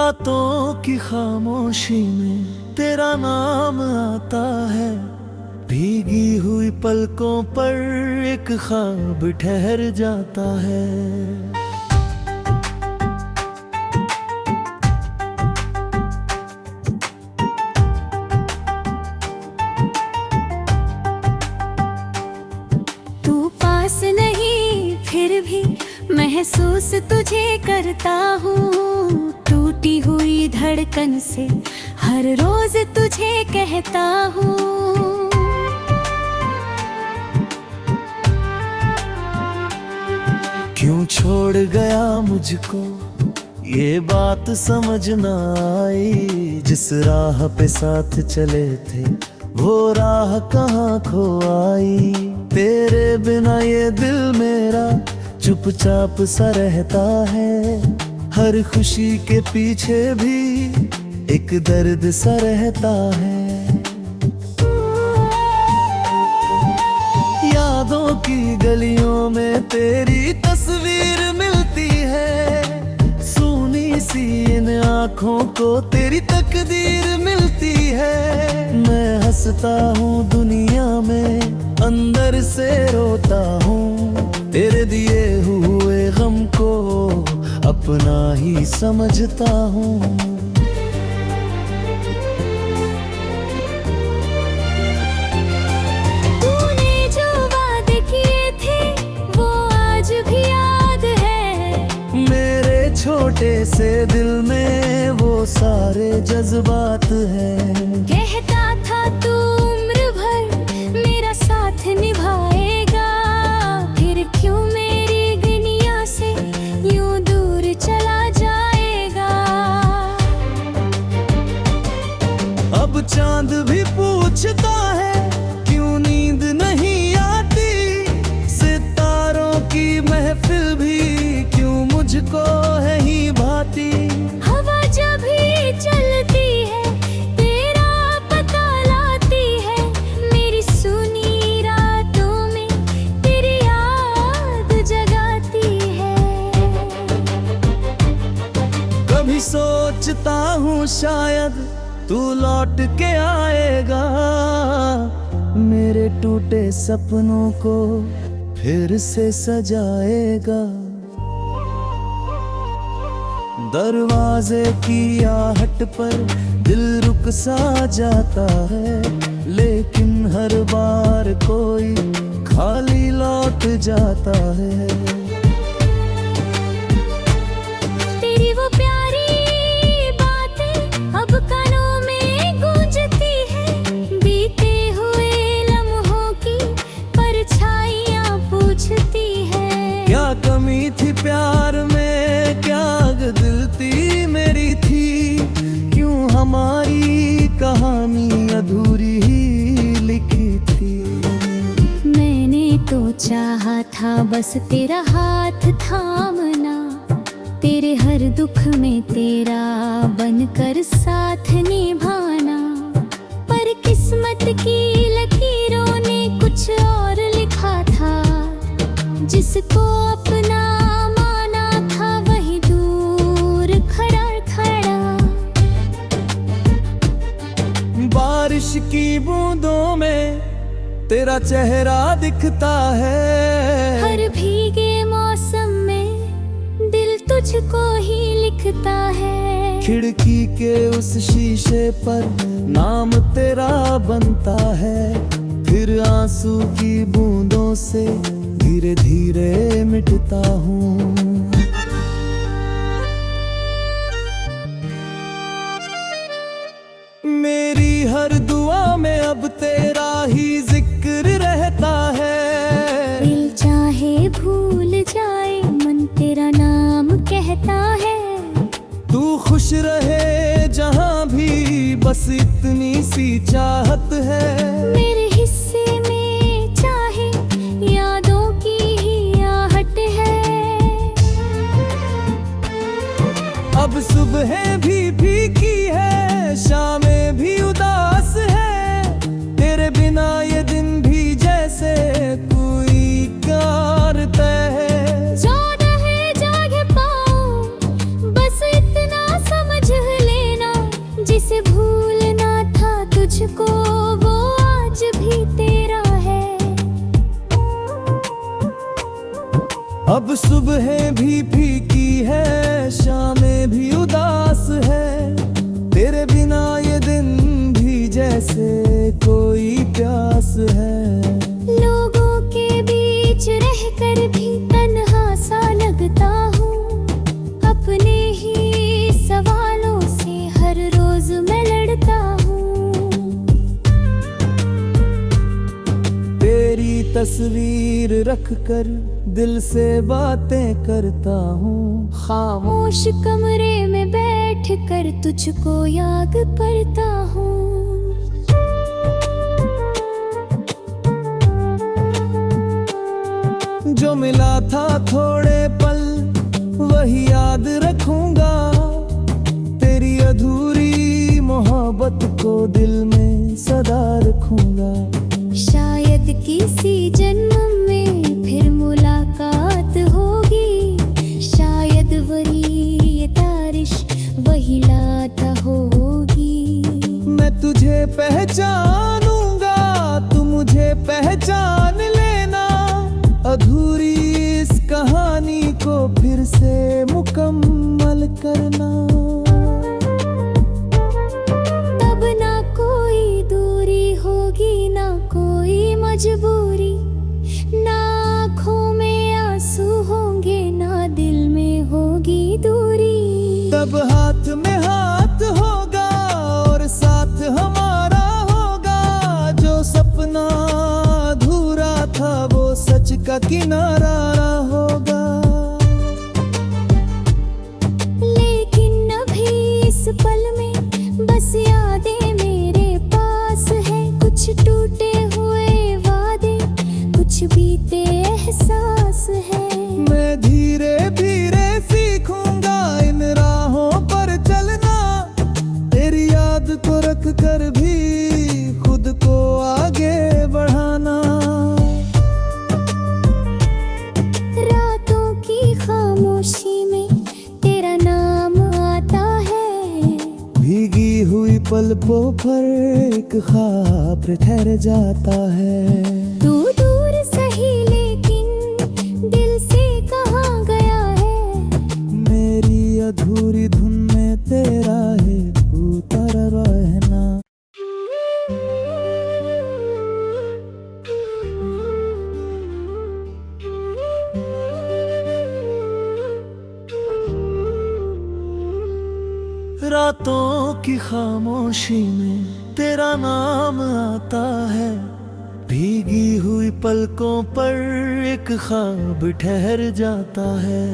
रातों की खामोशी में तेरा नाम आता है, भीगी हुई पलकों पर एक ख्वाब ठहर जाता है। तू पास नहीं फिर भी महसूस तुझे करता हूँ, टूटी हुई धड़कन से हर रोज तुझे कहता हूँ। क्यों छोड़ गया मुझको ये बात समझ न आई, जिस राह पे साथ चले थे वो राह कहाँ खो आई। तेरे बिना ये दिल मेरा चुपचाप सा रहता है, हर खुशी के पीछे भी एक दर्द सा रहता है। यादों की गलियों में तेरी तस्वीर मिलती है, सूनी सी इन आँखों को तेरी तकदीर मिलती है। मैं हंसता हूँ दुनिया में, अंदर से रोता हूँ, तेरे दिए हुए गम को अपना ही समझता हूँ। तूने जो वादे किए थे वो आज भी याद है, मेरे छोटे से दिल में वो सारे जज्बात हैं। कहता था तू उम्र भर मेरा साथ निभाएगा, फिर क्यों मेरी दुनिया से यूं दूर चला जाएगा। अब चांद भी पूछता है क्यों नींद नहीं आती, सितारों की महफिल भी क्यों मुझको है ही भाती। हवा जब भी चलती है तेरा पता लाती है, मेरी सुनी रातों में तेरी याद जगाती है। कभी सोचता हूँ शायद तू लौट के आएगा, मेरे टूटे सपनों को फिर से सजाएगा। दरवाजे की आहट पर दिल रुक सा जाता है, लेकिन हर बार कोई खाली लौट जाता है। तेरी वो प्यारी बातें अब कानों में गूंजती है, बीते हुए लम्हों की परछाइयाँ पूछती है। क्या कमी थी प्यार में, क्या गलती मेरी थी, क्यों हमारी कहानी अधूरी ही लिखी थी। मैंने तो चाहा था बस तेरा हाथ थामना, तेरे हर दुख में तेरा बनकर साथ निभाना, पर किस्मत की लकीरों ने कुछ और लिखा था, जिसको अपना माना था वही दूर खड़ा खड़ा। बारिश की बूंदों में तेरा चेहरा दिखता है, हर भीगे मौसम में दिल तुझको ही लिखता है। खिड़की के उस शीशे पर नाम तेरा बनता है, फिर आंसू की बूंदों से धीरे धीरे मिटता हूँ। मेरी हर दुआ में अब तेरा ही जिक्र रहता है, दिल चाहे भूल जाए मन तेरा नाम कहता है। तू खुश रहे जहाँ भी बस इतनी सी चाहत है, मेरे हिस्से में चाहे यादों की ही आहट है। अब सुबह भी फीकी है, शामें भी उदास है, तेरे बिना ये दिन भी जैसे कोई करता है। जो रहे जागे पाऊं बस इतना समझ भूलना था तुझको वो आज भी तेरा है। अब सुबह भी फीकी है, शामें भी उदास है, तेरे बिना ये दिन भी जैसे कोई प्यास है। लोगों के बीच रहकर भी तन्हा सा लगता हूँ, अपने ही सवालों से हर रोज मैं लड़ता हूँ। तेरी तस्वीर रखकर दिल से बातें करता हूँ, खामोश कमरे में बैठ कर तुझको याद करता हूँ। जो मिला था थोड़े पल वही याद रखूंगा, तेरी अधूरी मोहब्बत को दिल में सदा रखूंगा। शायद किसी जन्म में फिर मुलाकात होगी, शायद वही ये तारिश वही लाता होगी। मैं तुझे पहचानूंगा, तू मुझे पहचान लेना, अधूरी इस कहानी को फिर से मुकम्मल करना। तब ना कोई दूरी होगी, ना कोई मजबूरी, ना आँखों में आंसू होंगे, ना दिल में होगी दूरी। तब हाथ में हाथ होगा और साथ हमारा होगा, जो सपना अधूरा था वो सच का किनारा होगा। लेकिन अभी इस पल में बस यादें मेरे पास है, कुछ टूटे हुए वादे, कुछ बीते एहसास है। मैं धीरे धीरे सीखूंगा इन राहों पर चलना, तेरी याद को रख कर भी खुद को आगे बढ़ाना। रातों की खामोशी में तेरा नाम आता है, भीगी हुई पलकों पर एक ख्वाब ठहर जाता है। तू दूर सही लेकिन दिल से कहाँ गया है। मेरी अधूरी धुन में तेरा है उतर रहना। रातों की खामोशी में तेरा नाम आता है, भीगी हुई पलकों पर एक ख्वाब ठहर जाता है।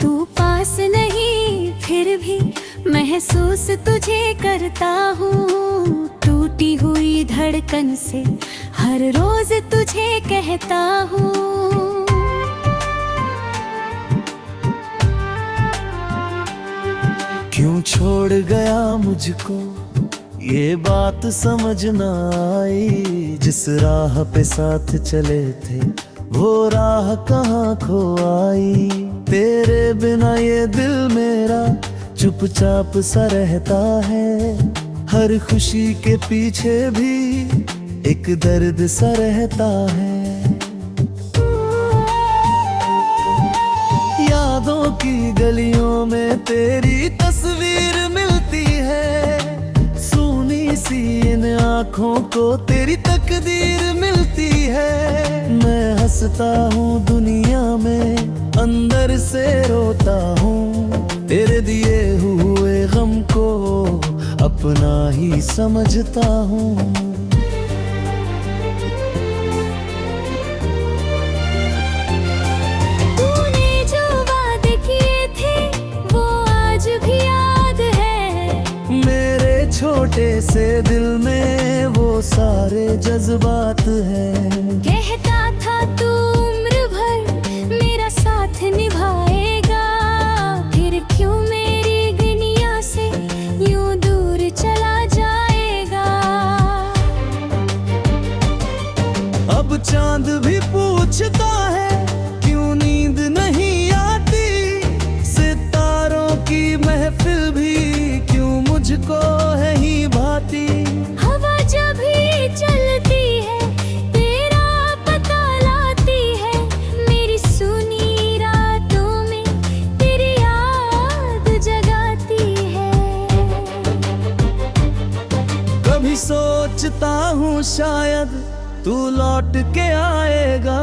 तू पास नहीं फिर भी महसूस तुझे करता हूँ, टूटी हुई धड़कन से हर रोज तुझे कहता हूँ। क्यों छोड़ गया मुझको ये बात समझ न आई, जिस राह पे साथ चले थे वो राह कहाँ खो आई। तेरे बिना ये दिल मेरा चुपचाप सा रहता है, हर खुशी के पीछे भी एक दर्द सा रहता है। यादों की गलियों में तेरी तस्वीर मिलती है, सूनी सी इन आँखों को तेरी तकदीर मिलती है। मैं हंसता हूँ दुनिया में, अंदर से रोता हूँ, तेरे दिए हुए गम को अपना ही समझता हूँ। तूने जो वादे किए थे वो आज भी याद है, मेरे छोटे से दिल में वो सारे जज्बात हैं। कहता था तू उम्र भर मेरा साथ निभाएगा, फिर क्यों मेरी दुनिया से यूं दूर चला जाएगा। अब चांद भी पूछता है क्यों नींद नहीं आती, सितारों की महफिल भी क्यों मुझको है ही भाती। हवा जब भी चलती है तेरा पता लाती है, मेरी सुनी रातों में तेरी याद जगाती है। कभी सोचता हूँ शायद तू लौट के आएगा,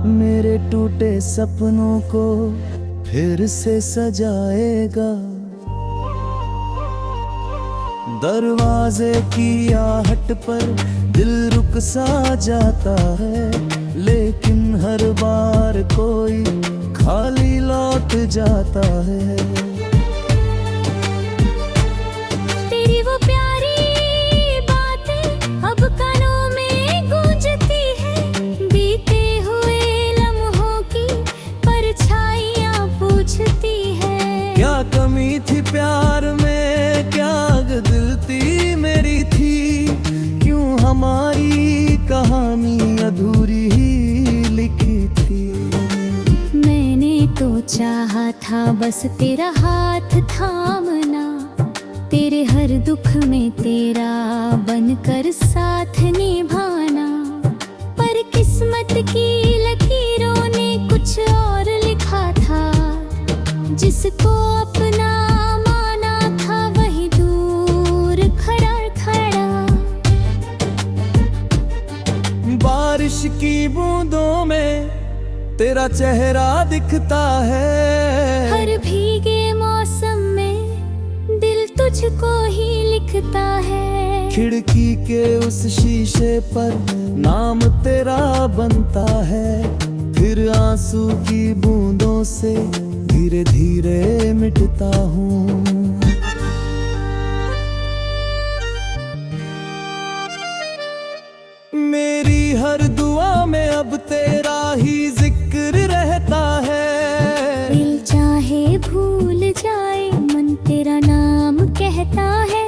मेरे टूटे सपनों को फिर से सजाएगा। दरवाजे की आहट पर दिल रुक सा जाता है, लेकिन हर बार कोई खाली लौट जाता है। तेरी वो प्यारी बातें अब कानों में गूंजती है, बीते हुए लम्हों की परछाइयाँ पूछती है। क्या कमी थी प्यार में, क्या गलती मेरी थी, क्यों हमारी कहानी अधूरी ही लिखी थी। मैंने तो चाहा था बस तेरा हाथ थामना, तेरे हर दुख में तेरा बनकर साथ निभाना, पर किस्मत की लकीरों ने कुछ और लिखा था। जिसको अपना माना था वही दूर खड़ा खड़ा। बारिश की बूंदों में तेरा चेहरा दिखता है, हर भीगे मौसम में दिल तुझको ही लिखता है। खिड़की के उस शीशे पर नाम तेरा बनता है, फिर आंसू की बूंदों से धीरे धीरे मिटता हूँ। मेरी हर दुआ में अब तेरा ही जिक्र रहता है, दिल चाहे भूल जाए मन तेरा नाम कहता है।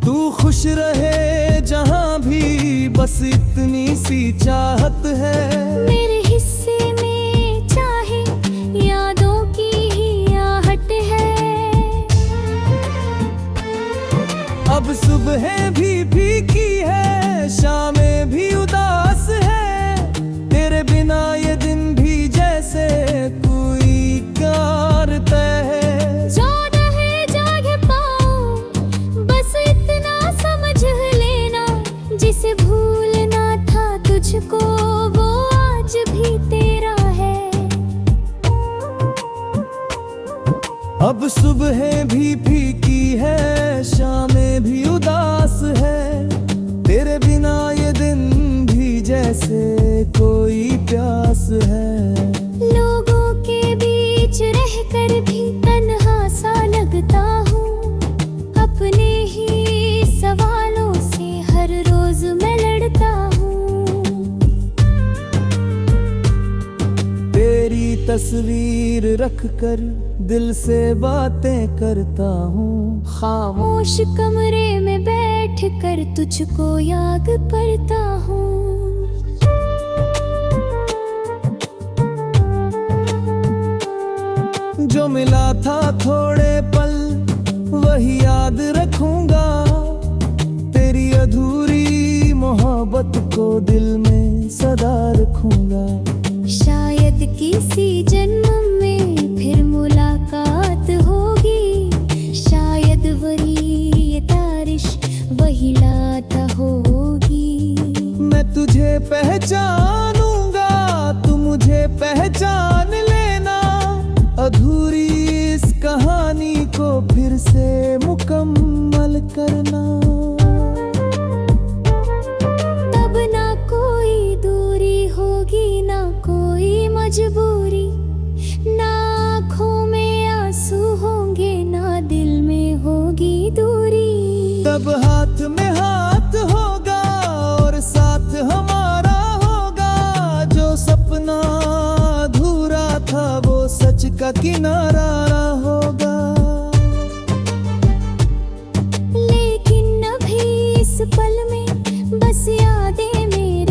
तू खुश रहे जहाँ भी बस इतनी सी चाहत है। मेरे हिस्से में चाहे यादों की ही आहट है। अब सुबह भी फीकी है, शामें भी उदास है, तेरे बिना ये दिन भी जैसे कोई कारता है। ज्यादा है जाग पाऊं बस इतना समझ लेना, जिसे भूलना था तुझको वो आज भी तेरा है। अब सुबह भी फीकी है, शामें भी उदास है, तेरे बिना ये दिन भी जैसे कोई प्यास है। लोगों के बीच रहकर भी तन्हा सा लगता हूँ, अपने ही सवालों से हर रोज मैं लड़ता हूँ। तेरी तस्वीर रखकर दिल से बातें करता हूँ, खामोश कमरे में बैठ कर तुझको याद करता हूँ। जो मिला था थोड़े पल वही याद रखूंगा, तेरी अधूरी मोहब्बत को दिल में सदा रखूंगा। शायद किसी जन्म में फिर मुलाकात होगी, शायद वही ये तारिश वही लाता होगी। मैं तुझे पहचानूंगा, तू मुझे पहचान लेना, अधूरी इस कहानी को फिर से मुकम्मल करना। तब ना कोई दूरी होगी ना कोई मजबूरी, ना आँखों में आंसू होंगे ना दिल में होगी दूरी। तब हाथ में हाथ होगा और साथ हमारा होगा, जो सपना अधूरा था वो सच का किनारा होगा। लेकिन अभी इस पल में बस यादें मेरी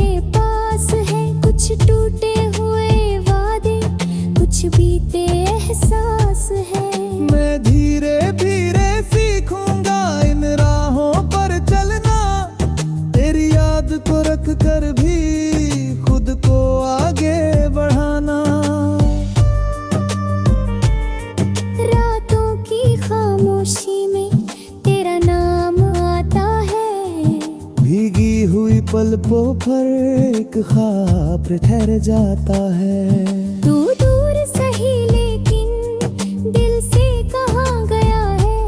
पर एक ख्वाब ठहर जाता है। तू दूर सही लेकिन दिल से कहाँ गया है।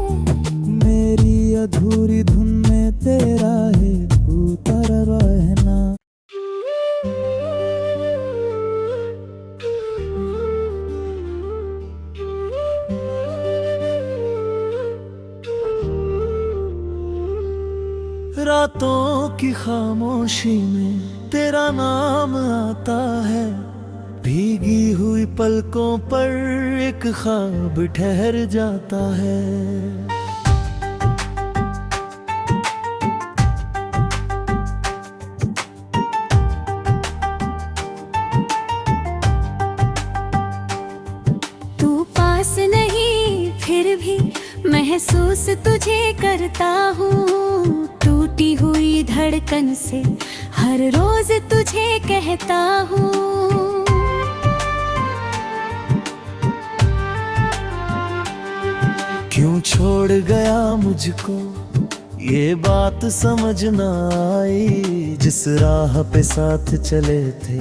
मेरी अधूरी धुन में तेरा है उतर रहना। रातों की खामोशी में तेरा नाम आता है। भीगी हुई पलकों पर एक ख्वाब ठहर जाता है। तू पास नहीं फिर भी महसूस तुझे करता हूँ। टूटी हुई धड़कन से हर रोज तुझे कहता हूँ। क्यों छोड़ गया मुझको ये बात समझ न आई। जिस राह पे साथ चले थे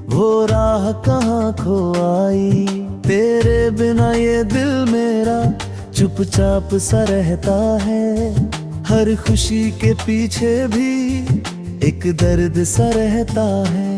वो राह कहाँ खो आई। तेरे बिना ये दिल मेरा चुपचाप सा रहता है। हर खुशी के पीछे भी एक दर्द सा रहता है।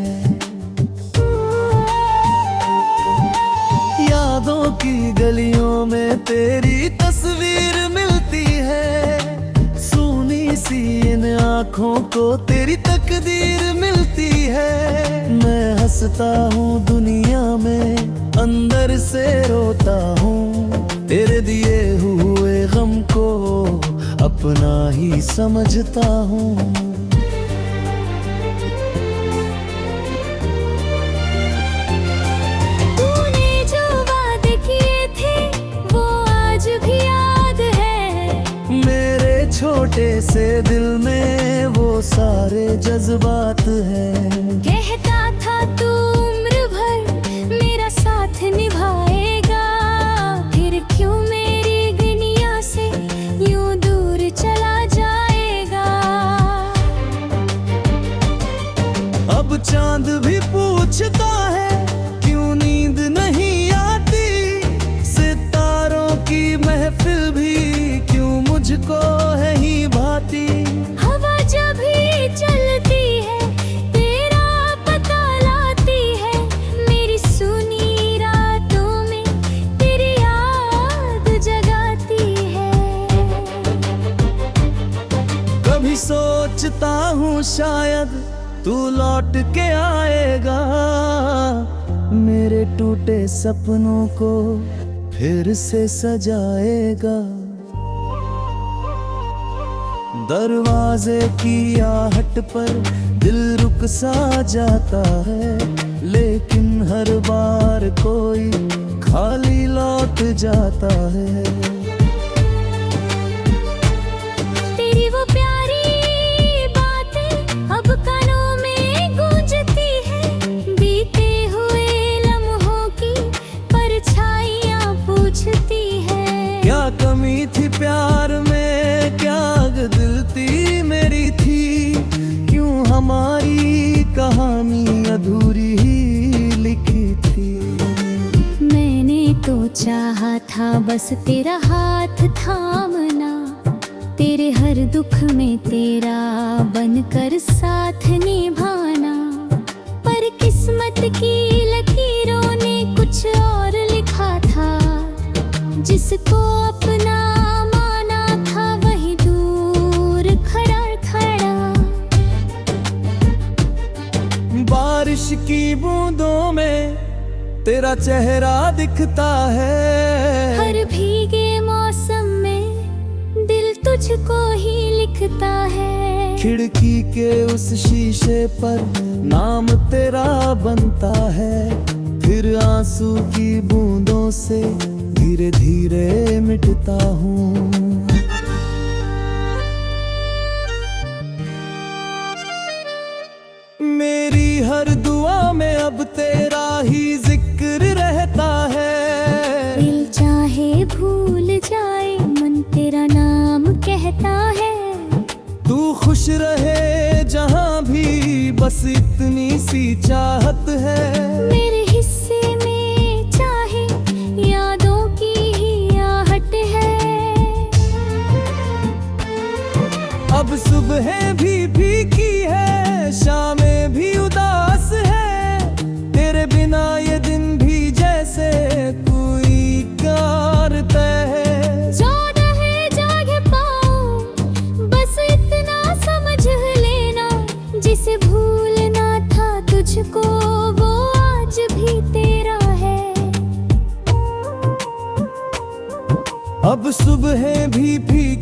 यादों की गलियों में तेरी तस्वीर मिलती है। सूनी सी इन आँखों को तेरी तकदीर मिलती है। मैं हंसता हूँ दुनिया में अंदर से रोता हूँ। तेरे दिए हुए गम को अपना ही समझता हूँ। तूने जो वादे किए थे वो आज भी याद है। मेरे छोटे से दिल में वो सारे जज्बात हैं। कहता था तू उम्र भर मेरा साथ निभाएगा। फिर क्यों मेरी दुनिया से यूं दूर चला जाएगा। अब चांद भी पूछता है क्यों नींद नहीं आती। सितारों की महफिल भी क्यों मुझको है ही भाती। हवा जब भी चलती है तेरा पता लाती है। मेरी सुनी रातों में तेरी याद जगाती है। कभी सोचता हूँ शायद तू लौट के आएगा। मेरे टूटे सपनों को फिर से सजाएगा। दरवाजे की आहट पर दिल रुक सा जाता है। लेकिन हर बार कोई खाली लौट जाता है। तेरी वो प्यारी बातें अब कानों में गूंजती है। बीते हुए लम्हों की परछाइयाँ पूछती है। क्या कमी थी प्यार में, क्या गलती मेरी थी। क्यों हमारी कहानी अधूरी ही लिखी थी। मैंने तो चाहा था बस तेरा हाथ थामना। तेरे हर दुख में तेरा बनकर साथ निभाना। पर किस्मत की लकीरों ने कुछ और लिखा था। जिसको अपना माना था वही दूर खड़ा खड़ा। बारिश की बूंदों में तेरा चेहरा दिखता है। हर भीगे मौसम में दिल तुझको ही लिखता है। खिड़की के उस शीशे पर नाम तेरा बनता है। फिर आंसू की बूंदों से धीरे धीरे मिटता हूँ। मेरी हर दुआ में अब तेरा ही जिक्र रहता है। दिल चाहे भूल जाए मन तेरा नाम कहता है। तू खुश रहे जहाँ भी बस इतनी सी चाहत है। मेरे हिस्से में चाहे यादों की ही आहट है। अब सुबह भी फीकी है, शामें भी उदास है, तेरे बिना ये दिन भी जैसे कोई कार तय है। ज्यादा है जाग पाऊं, बस इतना समझ लेना, जिसे भूलना था तुझको वो आज भी तेरा है। अब सुबह भी फीकी